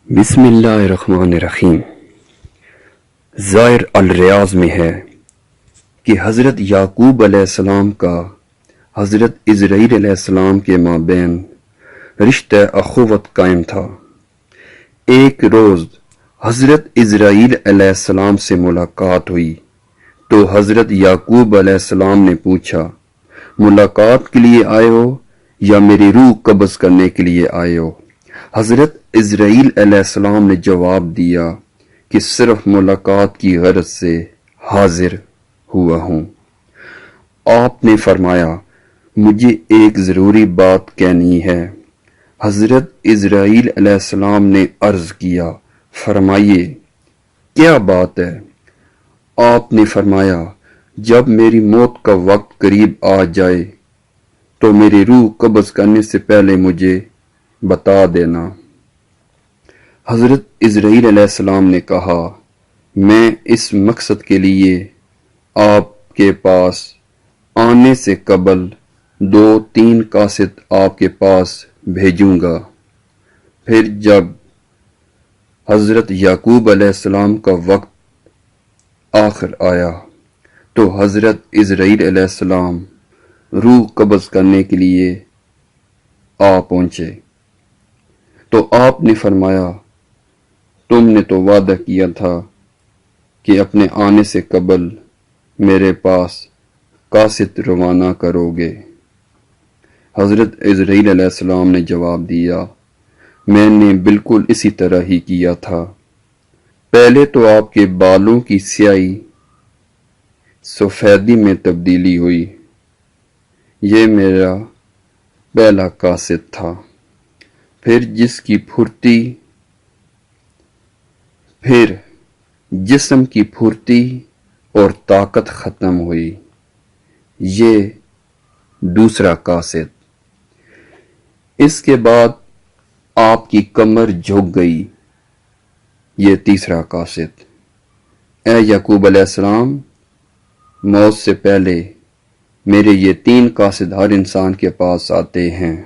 بسم اللہ الرحمن الرحیم۔ ظاہر الریاض میں ہے کہ حضرت یعقوب علیہ السلام کا حضرت عزرائیل علیہ السلام کے مابین رشتہ اخوت قائم تھا۔ ایک روز حضرت عزرائیل علیہ السلام سے ملاقات ہوئی تو حضرت یعقوب علیہ السلام نے پوچھا، ملاقات کے لیے آئے ہو یا میری روح قبض کرنے کے لیے آئے ہو؟ حضرت عزرائیل علیہ السلام نے جواب دیا کہ صرف ملاقات کی غرض سے حاضر ہوا ہوں۔ آپ نے فرمایا، مجھے ایک ضروری بات کہنی ہے۔ حضرت عزرائیل علیہ السلام نے عرض کیا، فرمائیے کیا بات ہے؟ آپ نے فرمایا، جب میری موت کا وقت قریب آ جائے تو میری روح قبض کرنے سے پہلے مجھے بتا دینا۔ حضرت عزرائیل علیہ السلام نے کہا، میں اس مقصد کے لیے آپ کے پاس آنے سے قبل 2-3 قاصد آپ کے پاس بھیجوں گا۔ پھر جب حضرت یعقوب علیہ السلام کا وقت آخر آیا تو حضرت عزرائیل علیہ السلام روح قبض کرنے کے لیے آ پہنچے تو آپ نے فرمایا، تم نے تو وعدہ کیا تھا کہ اپنے آنے سے قبل میرے پاس قاصد روانہ کرو گے۔ حضرت عزرائیل علیہ السلام نے جواب دیا، میں نے بالکل اسی طرح ہی کیا تھا۔ پہلے تو آپ کے بالوں کی سیاہی سفیدی میں تبدیلی ہوئی، یہ میرا پہلا قاصد تھا۔ پھر جسم کی پھرتی اور طاقت ختم ہوئی، یہ دوسرا قاصد۔ اس کے بعد آپ کی کمر جھک گئی، یہ تیسرا قاصد۔ اے یعقوب علیہ السلام، موت سے پہلے میرے یہ 3 قاصد ہر انسان کے پاس آتے ہیں۔